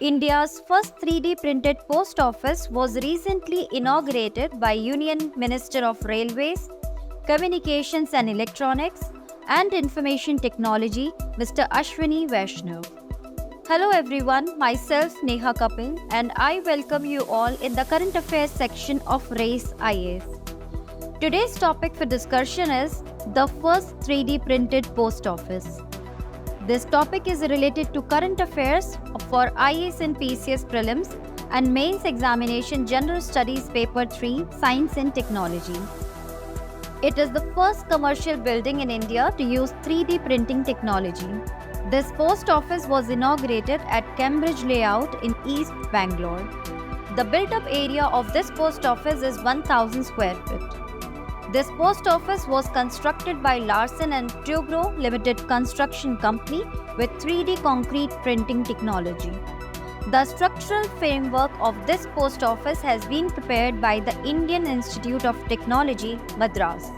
India's first 3D printed post office was recently inaugurated by Union Minister of Railways, Communications and Electronics and Information Technology, Mr. Ashwini Vaishnav. Hello everyone, myself Neha Kapil and I welcome you all in the current affairs section of RACE IAS. Today's topic for discussion is the first 3D printed post office. This topic is related to current affairs for IAS and PCS prelims and mains examination General Studies Paper 3 Science and Technology. It is the first commercial building in India to use 3D printing technology. This post office was inaugurated at Cambridge Layout in East Bangalore. The built-up area of this post office is 1000 square feet. This post office was constructed by Larsen & Toubro Limited Construction Company with 3D concrete printing technology. The structural framework of this post office has been prepared by the Indian Institute of Technology, Madras.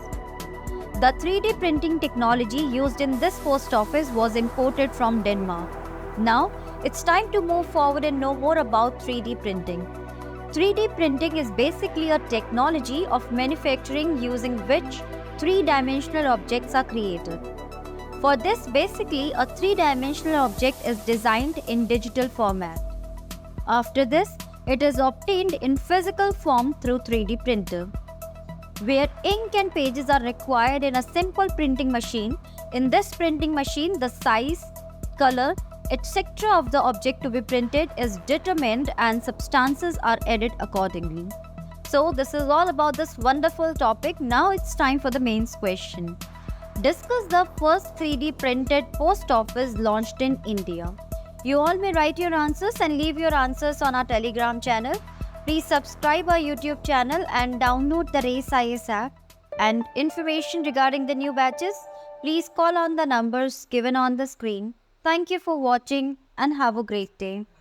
The 3D printing technology used in this post office was imported from Denmark. Now, it's time to move forward and know more about 3D printing. 3D printing is basically a technology of manufacturing using which three-dimensional objects are created. For this, basically, a three-dimensional object is designed in digital format. After this, it is obtained in physical form through 3D printer. Where ink and pages are required in a simple printing machine, in this printing machine, the size, color, etc. of the object to be printed is determined and substances are added accordingly. So this is all about this wonderful topic. Now it's time for the mains question. Discuss the first 3D printed post office launched in India. You all may write your answers and leave your answers on our Telegram channel. Please subscribe our YouTube channel and download the RACE IAS app. And information regarding the new batches, please call on the numbers given on the screen. Thank you for watching and have a great day.